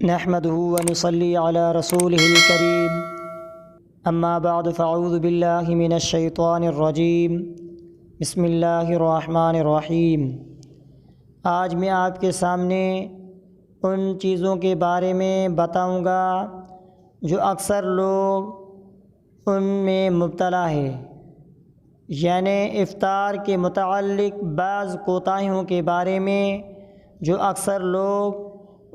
نحمده ونصلي على رسوله الكريم اما بعد فاعوذ بالله من الشیطان الرجیم بسم اللہ الرحمن الرحیم۔ آج میں آپ کے سامنے ان چیزوں کے بارے میں بتاؤں گا جو اکثر لوگ ان میں مبتلا ہے، یعنی افطار کے متعلق بعض کوتاہیوں کے بارے میں جو اکثر لوگ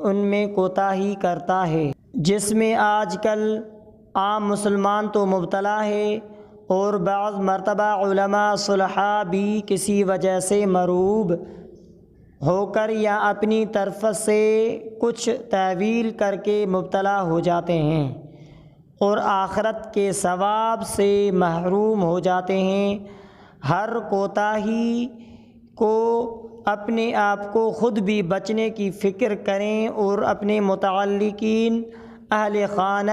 ان میں کوتاہی کرتا ہے، جس میں آج کل عام مسلمان تو مبتلا ہے اور بعض مرتبہ علماء صلحاء بھی کسی وجہ سے مرعوب ہو کر یا اپنی طرف سے کچھ تاویل کر کے مبتلا ہو جاتے ہیں اور آخرت کے ثواب سے محروم ہو جاتے ہیں۔ ہر کوتاہی کو اپنے آپ کو خود بھی بچنے کی فکر کریں اور اپنے متعلقین، اہل خانہ،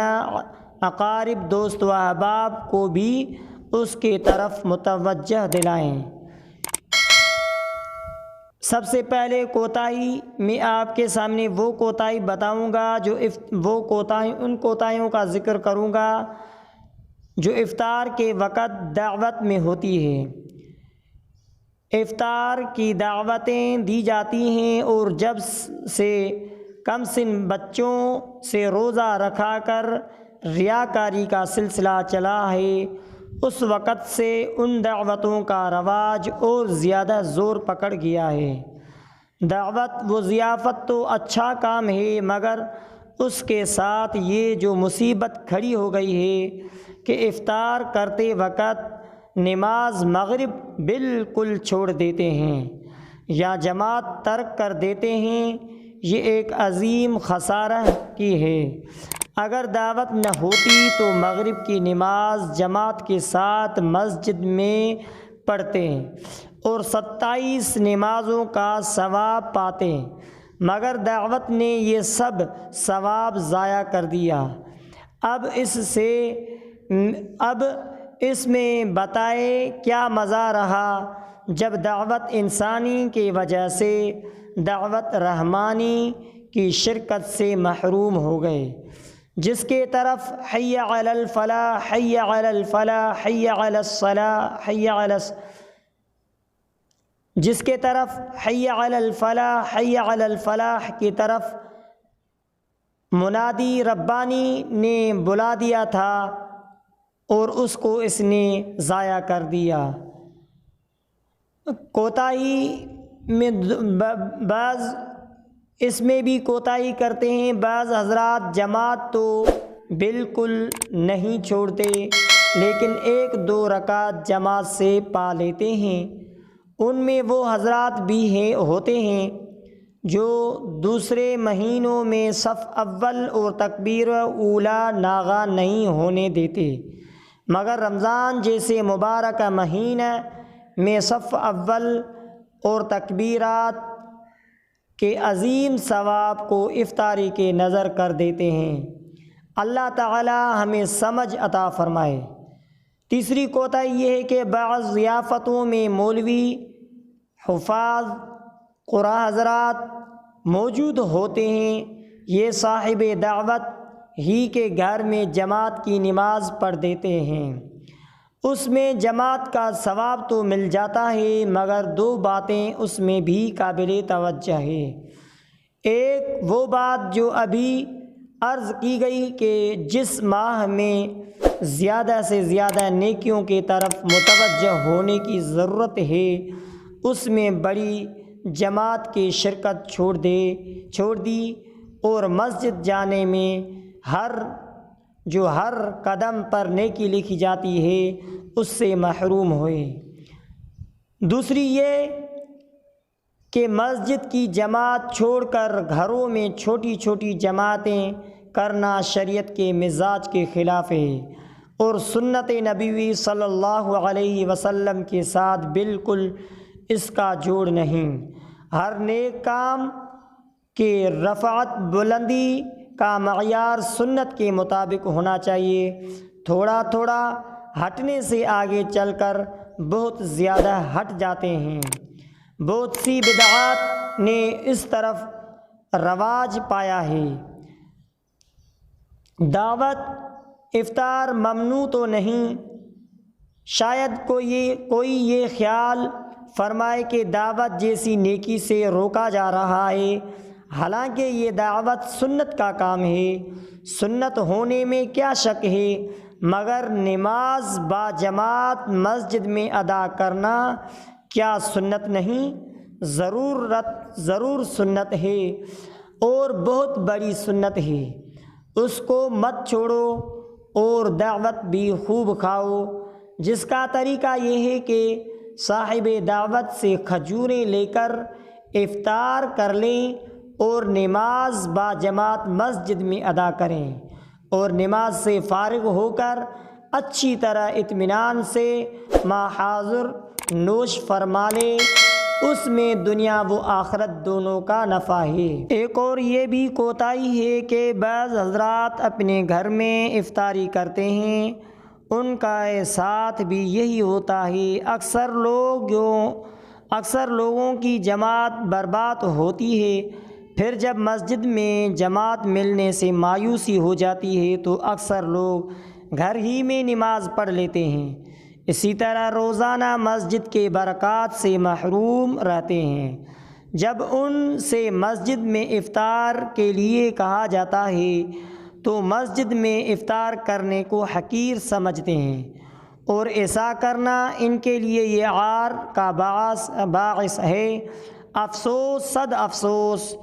اقارب، دوست و احباب کو بھی اس کی طرف متوجہ دلائیں۔ سب سے پہلے کوتاہی میں آپ کے سامنے وہ کوتاہی بتاؤں گا ان کوتاہیوں کا ذکر کروں گا جو افطار کے وقت دعوت میں ہوتی ہے۔ افطار کی دعوتیں دی جاتی ہیں اور جب سے کم سن بچوں سے روزہ رکھا کر ریاکاری کا سلسلہ چلا ہے، اس وقت سے ان دعوتوں کا رواج اور زیادہ زور پکڑ گیا ہے۔ دعوت و ضیافت تو اچھا کام ہے، مگر اس کے ساتھ یہ جو مصیبت کھڑی ہو گئی ہے کہ افطار کرتے وقت نماز مغرب بالکل چھوڑ دیتے ہیں یا جماعت ترک کر دیتے ہیں، یہ ایک عظیم خسارہ کی ہے۔ اگر دعوت نہ ہوتی تو مغرب کی نماز جماعت کے ساتھ مسجد میں پڑھتے اور 27 نمازوں کا ثواب پاتے، مگر دعوت نے یہ سب ثواب ضائع کر دیا۔ اب اس میں بتائے کیا مزہ رہا جب دعوت انسانی کی وجہ سے دعوت رحمانی کی شرکت سے محروم ہو گئے، جس کے طرف حی علی الفلاح، حی علی الفلاح، حی علی الصلاح، جس کے طرف حی علی الفلاح، حی علی الفلاح کی طرف منادی ربانی نے بلا دیا تھا اور اس کو اس نے ضائع کر دیا۔ کوتاہی میں بعض اس میں بھی کوتاہی کرتے ہیں، بعض حضرات جماعت تو بالکل نہیں چھوڑتے لیکن 1-2 رکعت جماعت سے پا لیتے ہیں۔ ان میں وہ حضرات بھی ہوتے ہیں جو دوسرے مہینوں میں صف اول اور تکبیر اولیٰ ناغہ نہیں ہونے دیتے، مگر رمضان جیسے مبارکہ مہینہ میں صف اول اور تکبیرات کے عظیم ثواب کو افطاری کے نظر کر دیتے ہیں۔ اللہ تعالی ہمیں سمجھ عطا فرمائے۔ تیسری کوتاہی یہ ہے کہ بعض ضیافتوں میں مولوی، حفاظ قرآن حضرات موجود ہوتے ہیں، یہ صاحب دعوت ہی کے گھر میں جماعت کی نماز پڑھ دیتے ہیں۔ اس میں جماعت کا ثواب تو مل جاتا ہے، مگر 2 باتیں اس میں بھی قابل توجہ ہے۔ ایک وہ بات جو ابھی عرض کی گئی کہ جس ماہ میں زیادہ سے زیادہ نیکیوں کی طرف متوجہ ہونے کی ضرورت ہے، اس میں بڑی جماعت کی شرکت چھوڑ دی اور مسجد جانے میں ہر قدم پر نیکی لکھی جاتی ہے اس سے محروم ہوئے۔ دوسری یہ کہ مسجد کی جماعت چھوڑ کر گھروں میں چھوٹی چھوٹی جماعتیں کرنا شریعت کے مزاج کے خلاف ہے اور سنت نبوی صلی اللہ علیہ وسلم کے ساتھ بالکل اس کا جوڑ نہیں۔ ہر نیک کام کے رفعت بلندی کا معیار سنت کے مطابق ہونا چاہیے۔ تھوڑا تھوڑا ہٹنے سے آگے چل کر بہت زیادہ ہٹ جاتے ہیں۔ بہت سی بدعات نے اس طرف رواج پایا ہے۔ دعوت افطار ممنوع تو نہیں۔ شاید کوئی یہ خیال فرمائے کہ دعوت جیسی نیکی سے روکا جا رہا ہے، حالانکہ یہ دعوت سنت کا کام ہے، سنت ہونے میں کیا شک ہے، مگر نماز با جماعت مسجد میں ادا کرنا کیا سنت نہیں؟ ضرور سنت ہے، اور بہت بڑی سنت ہے، اس کو مت چھوڑو، اور دعوت بھی خوب کھاؤ، جس کا طریقہ یہ ہے کہ صاحب دعوت سے کھجوریں لے کر افطار کر لیں اور نماز با جماعت مسجد میں ادا کریں، اور نماز سے فارغ ہو کر اچھی طرح اطمینان سے ما حاضر نوش فرما لیں، اس میں دنیا و آخرت دونوں کا نفع ہے۔ ایک اور یہ بھی کوتاہی ہے کہ بعض حضرات اپنے گھر میں افطاری کرتے ہیں، ان کا ساتھ بھی یہی ہوتا ہے۔ اکثر لوگوں کی جماعت برباد ہوتی ہے، پھر جب مسجد میں جماعت ملنے سے مایوسی ہو جاتی ہے تو اکثر لوگ گھر ہی میں نماز پڑھ لیتے ہیں، اسی طرح روزانہ مسجد کے برکات سے محروم رہتے ہیں۔ جب ان سے مسجد میں افطار کے لیے کہا جاتا ہے تو مسجد میں افطار کرنے کو حقیر سمجھتے ہیں، اور ایسا کرنا ان کے لیے یہ عار کا باعث ہے۔ افسوس صد افسوس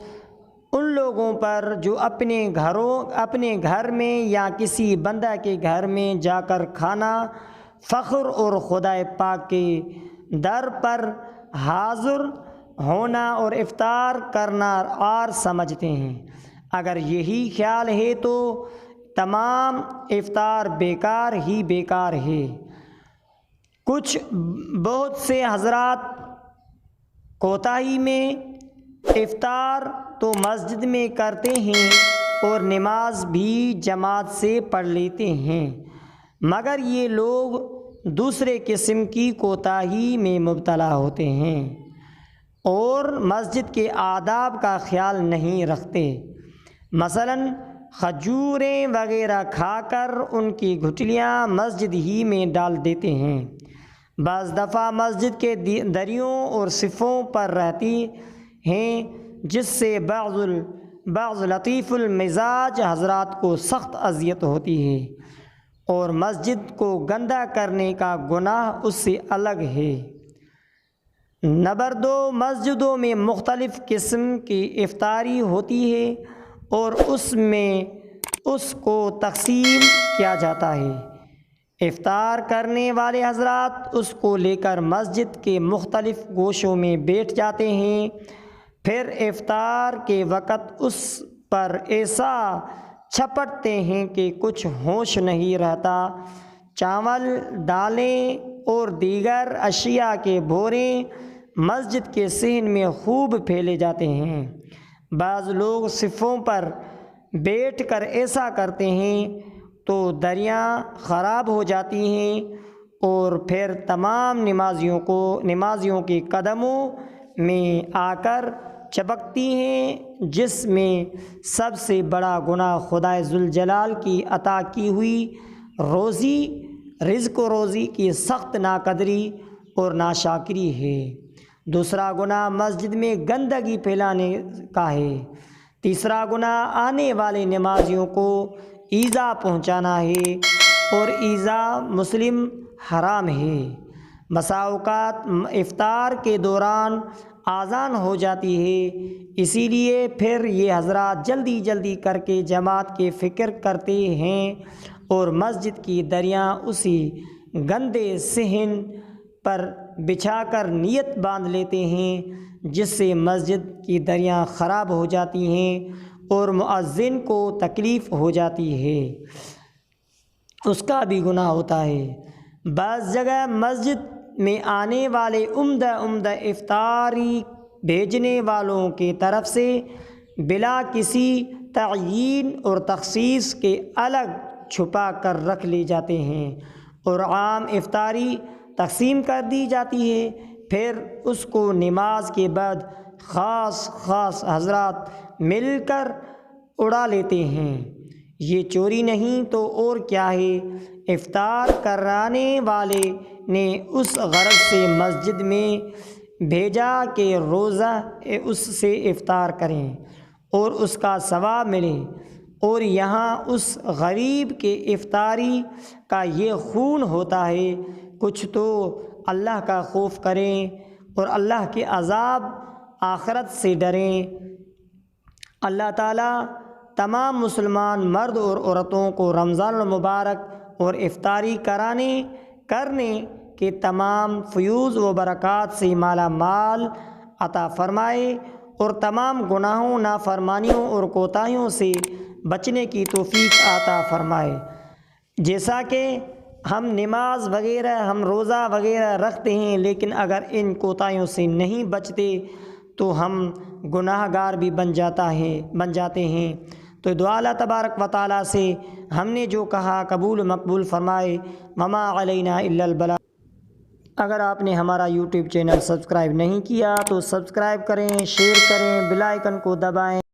ان لوگوں پر جو اپنے گھر میں یا کسی بندہ کے گھر میں جا کر کھانا فخر اور خدا پاک کے در پر حاضر ہونا اور افطار کرنا عار سمجھتے ہیں۔ اگر یہی خیال ہے تو تمام افطار بیکار ہی بیکار ہے۔ بہت سے حضرات کوتاہی میں افطار تو مسجد میں کرتے ہیں اور نماز بھی جماعت سے پڑھ لیتے ہیں، مگر یہ لوگ دوسرے قسم کی کوتاہی میں مبتلا ہوتے ہیں اور مسجد کے آداب کا خیال نہیں رکھتے۔ مثلاً کھجوریں وغیرہ کھا کر ان کی گٹھلیاں مسجد ہی میں ڈال دیتے ہیں۔ بعض دفعہ مسجد کے دریوں اور صفوں پر رہتی ہیں، جس سے بعض لطیف المزاج حضرات کو سخت اذیت ہوتی ہے، اور مسجد کو گندہ کرنے کا گناہ اس سے الگ ہے۔ نمبر 2، مسجدوں میں مختلف قسم کی افطاری ہوتی ہے اور اس کو تقسیم کیا جاتا ہے۔ افطار کرنے والے حضرات اس کو لے کر مسجد کے مختلف گوشوں میں بیٹھ جاتے ہیں، پھر افطار کے وقت اس پر ایسا چھپٹتے ہیں کہ کچھ ہوش نہیں رہتا۔ چاول، دالیں اور دیگر اشیاء کے بھورے مسجد کے صحن میں خوب پھیلے جاتے ہیں۔ بعض لوگ صفوں پر بیٹھ کر ایسا کرتے ہیں تو دریاں خراب ہو جاتی ہیں، اور پھر تمام نمازیوں کے قدموں میں آ کر چپکتی ہیں، جس میں سب سے بڑا گناہ خدائے ذوالجلال کی عطا کی ہوئی رزق و روزی کی سخت ناقدری اور ناشکری ہے۔ دوسرا گناہ مسجد میں گندگی پھیلانے کا ہے۔ تیسرا گناہ آنے والے نمازیوں کو ایذا پہنچانا ہے، اور ایذا مسلم حرام ہے۔ بسا اوقات افطار کے دوران اذان ہو جاتی ہے، اسی لیے پھر یہ حضرات جلدی کر کے جماعت کی فکر کرتے ہیں اور مسجد کی دریاں اسی گندے صحن پر بچھا کر نیت باندھ لیتے ہیں، جس سے مسجد کی دریاں خراب ہو جاتی ہیں اور مؤذن کو تکلیف ہو جاتی ہے، اس کا بھی گناہ ہوتا ہے۔ بعض جگہ مسجد میں آنے والے عمدہ افطاری بھیجنے والوں کی طرف سے بلا کسی تعیین اور تخصیص کے الگ چھپا کر رکھ لی جاتے ہیں، اور عام افطاری تقسیم کر دی جاتی ہے، پھر اس کو نماز کے بعد خاص حضرات مل کر اڑا لیتے ہیں۔ یہ چوری نہیں تو اور کیا ہے۔ افطار کرانے والے نے اس غرض سے مسجد میں بھیجا کہ روزہ اس سے افطار کریں اور اس کا ثواب ملے، اور یہاں اس غریب کے افطاری کا یہ خون ہوتا ہے۔ کچھ تو اللہ کا خوف کریں اور اللہ کے عذاب آخرت سے ڈریں۔ اللہ تعالیٰ تمام مسلمان مرد اور عورتوں کو رمضان المبارک اور افطاری کرنے کے تمام فیوز و برکات سے مالا مال عطا فرمائے، اور تمام گناہوں، نافرمانیوں اور کوتاہیوں سے بچنے کی توفیق عطا فرمائے۔ جیسا کہ ہم نماز وغیرہ، ہم روزہ وغیرہ رکھتے ہیں، لیکن اگر ان کوتاہیوں سے نہیں بچتے تو ہم گناہ گار بھی بن جاتے ہیں۔ تو دعا اللہ تبارک و تعالیٰ سے ہم نے جو کہا قبول مقبول فرمائے۔ وما علینا الا البلاغ۔ اگر آپ نے ہمارا یوٹیوب چینل سبسکرائب نہیں کیا تو سبسکرائب کریں، شیئر کریں، بیل آئیکن کو دبائیں۔